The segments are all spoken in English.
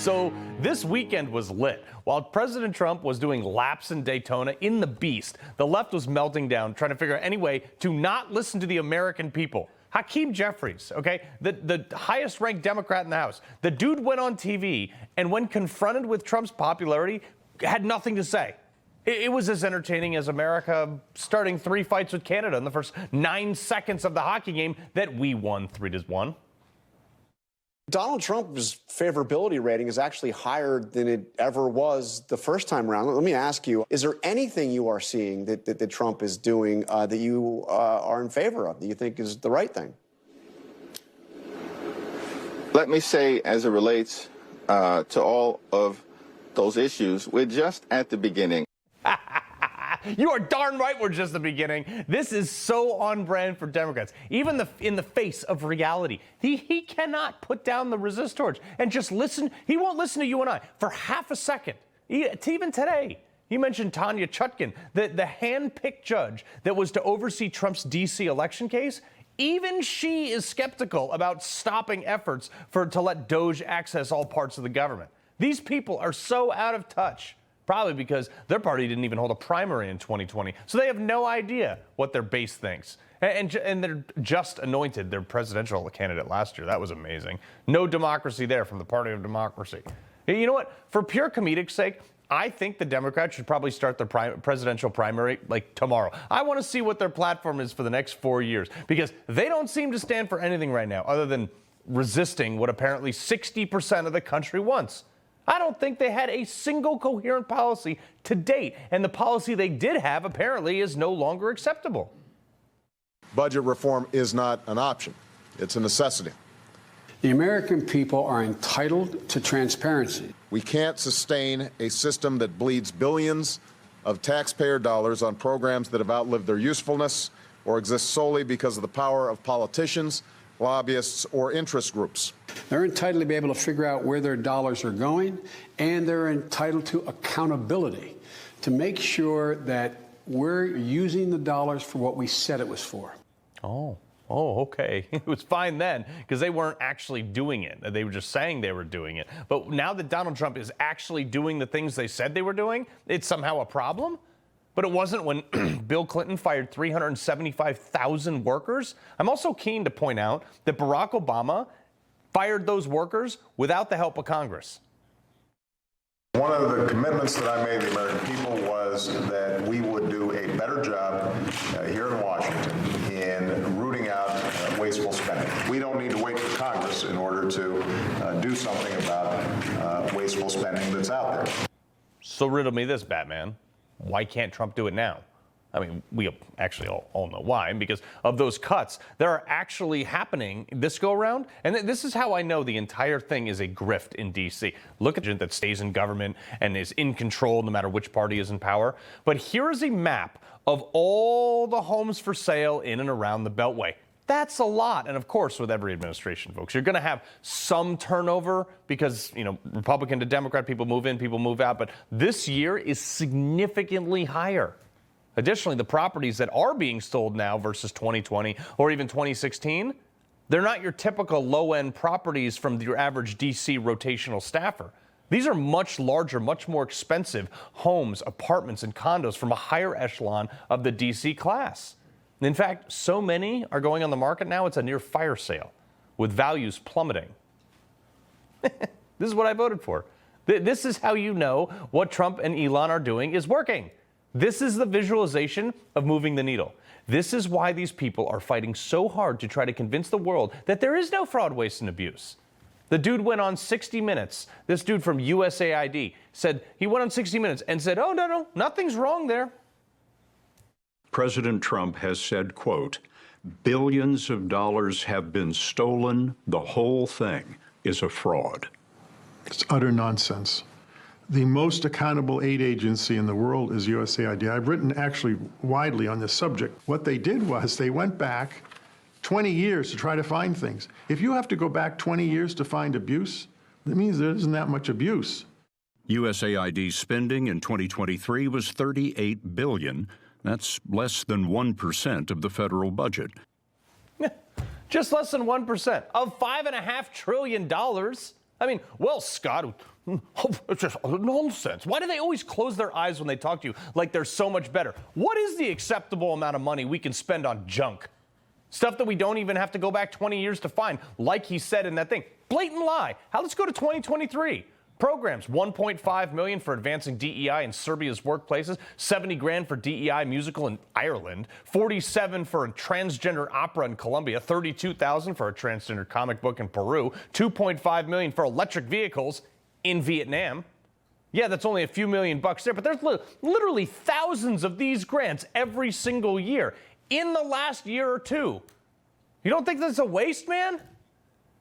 So this weekend was lit. While President Trump was doing laps in Daytona in the Beast, the left was melting down, trying to figure out any way to not listen to the American people. Hakeem Jeffries, okay, the highest ranked Democrat in the House, the dude went on TV and when confronted with Trump's popularity, had nothing to say. It was as entertaining as America starting 3 fights with Canada in the first 9 seconds of the hockey game that we won 3-1. Donald Trump's favorability rating is actually higher than it ever was the first time around. Let me ask you, is there anything you are seeing that Trump is doing that you are in favor of, that you think is the right thing? Let me say, as it relates to all of those issues, we're just at the beginning. You are darn right we're just the beginning. This is so on brand for Democrats. Even in the face of reality, he cannot put down the resist torch and just listen. He won't listen to you and I for half a second. Even today, you mentioned Tanya Chutkan, the hand-picked judge that was to oversee Trump's D.C. election case. Even she is skeptical about stopping efforts to let DOGE access all parts of the government. These people are so out of touch. Probably because their party didn't even hold a primary in 2020. So they have no idea what their base thinks. And they're just anointed their presidential candidate last year. That was amazing. No democracy there from the party of democracy. You know what? For pure comedic sake, I think the Democrats should probably start their presidential primary like tomorrow. I want to see what their platform is for the next 4 years because they don't seem to stand for anything right now other than resisting what apparently 60% of the country wants. I don't think they had a single coherent policy to date, and the policy they did have apparently is no longer acceptable. Budget reform is not an option. It's a necessity. The American people are entitled to transparency. We can't sustain a system that bleeds billions of taxpayer dollars on programs that have outlived their usefulness or exist solely because of the power of politicians, lobbyists, or interest groups. They're entitled to be able to figure out where their dollars are going, and they're entitled to accountability to make sure that we're using the dollars for what we said it was for. Oh, okay. It was fine then because they weren't actually doing it. They were just saying they were doing it. But now that Donald Trump is actually doing the things they said they were doing, it's somehow a problem? But it wasn't when Bill Clinton fired 375,000 workers. I'm also keen to point out that Barack Obama fired those workers without the help of Congress. One of the commitments that I made to the American people was that we would do a better job here in Washington in rooting out wasteful spending. We don't need to wait for Congress in order to do something about wasteful spending that's out there. So riddle me this, Batman. Why can't Trump do it now? I mean, we actually all know why, because of those cuts that are actually happening this go around. And this is how I know the entire thing is a grift in D.C. Look at it that stays in government and is in control no matter which party is in power. But here is a map of all the homes for sale in and around the Beltway. That's a lot. And of course, with every administration, folks, you're going to have some turnover because, Republican to Democrat, people move in, people move out. But this year is significantly higher. Additionally, the properties that are being sold now versus 2020 or even 2016, they're not your typical low-end properties from your average D.C. rotational staffer. These are much larger, much more expensive homes, apartments, and condos from a higher echelon of the D.C. class. In fact, so many are going on the market now, it's a near fire sale, with values plummeting. This is what I voted for. This is how you know what Trump and Elon are doing is working. This is the visualization of moving the needle. This is why these people are fighting so hard to try to convince the world that there is no fraud, waste, and abuse. The dude went on 60 Minutes. This dude from USAID said he went on 60 Minutes and said, oh, no, nothing's wrong there. President Trump has said, quote, billions of dollars have been stolen. The whole thing is a fraud. It's utter nonsense. The most accountable aid agency in the world is USAID. I've written actually widely on this subject. What they did was they went back 20 years to try to find things. If you have to go back 20 years to find abuse, that means there isn't that much abuse. USAID's spending in 2023 was $38 billion. That's less than 1% of the federal budget. Just less than 1% of $5.5 trillion. I mean, well, Scott, it's just nonsense. Why do they always close their eyes when they talk to you like they're so much better? What is the acceptable amount of money we can spend on junk? Stuff that we don't even have to go back 20 years to find, like he said in that thing. Blatant lie. Let's go to 2023. Programs, $1.5 million for advancing DEI in Serbia's workplaces, $70 grand for DEI musical in Ireland, $47 for a transgender opera in Colombia, $32,000 for a transgender comic book in Peru, $2.5 million for electric vehicles in Vietnam. Yeah, that's only a few million bucks there, but there's literally thousands of these grants every single year in the last year or two. You don't think that's a waste, man?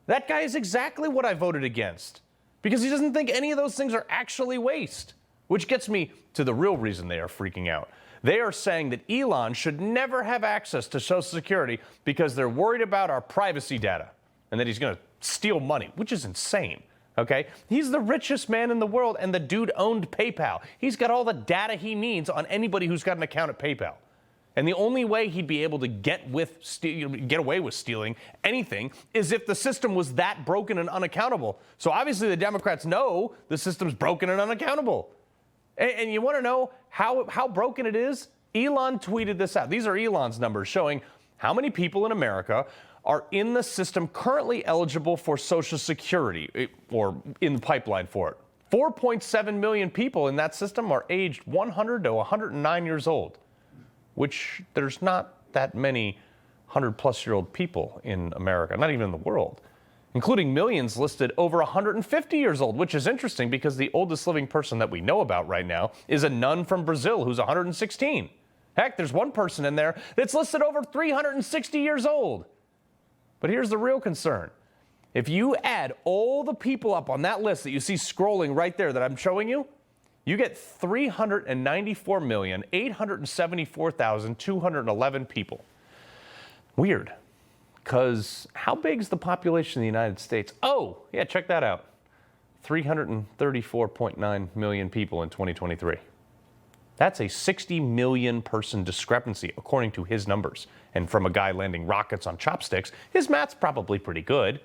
That guy is exactly what I voted against, because he doesn't think any of those things are actually waste. Which gets me to the real reason they are freaking out. They are saying that Elon should never have access to Social Security because they're worried about our privacy data and that he's going to steal money, which is insane. Okay? He's the richest man in the world, and the dude owned PayPal. He's got all the data he needs on anybody who's got an account at PayPal. And the only way he'd be able to get away with stealing anything is if the system was that broken and unaccountable. So obviously the Democrats know the system's broken and unaccountable. And you want to know how broken it is? Elon tweeted this out. These are Elon's numbers showing how many people in America are in the system currently eligible for Social Security or in the pipeline for it. 4.7 million people in that system are aged 100 to 109 years old, which there's not that many 100-plus-year-old people in America, not even in the world, including millions listed over 150 years old, which is interesting because the oldest living person that we know about right now is a nun from Brazil who's 116. Heck, there's one person in there that's listed over 360 years old. But here's the real concern. If you add all the people up on that list that you see scrolling right there that I'm showing you, you get 394,874,211 people. Weird, because how big is the population of the United States? Oh, yeah, check that out. 334.9 million people in 2023. That's a 60 million person discrepancy, according to his numbers. And from a guy landing rockets on chopsticks, his math's probably pretty good.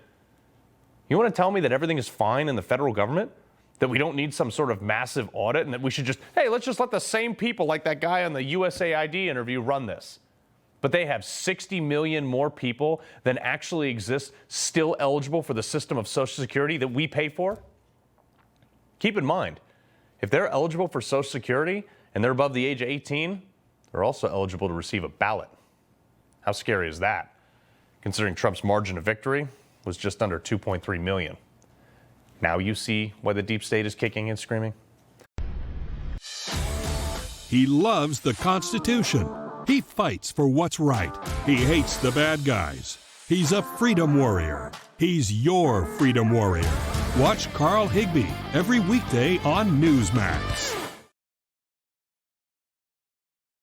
You want to tell me that everything is fine in the federal government? That we don't need some sort of massive audit, and that we should just, hey, let's just let the same people like that guy on the USAID interview run this. But they have 60 million more people than actually exist still eligible for the system of Social Security that we pay for? Keep in mind, if they're eligible for Social Security and they're above the age of 18, they're also eligible to receive a ballot. How scary is that? Considering Trump's margin of victory was just under 2.3 million. Now you see why the deep state is kicking and screaming? He loves the Constitution. He fights for what's right. He hates the bad guys. He's a freedom warrior. He's your freedom warrior. Watch Carl Higbie every weekday on Newsmax.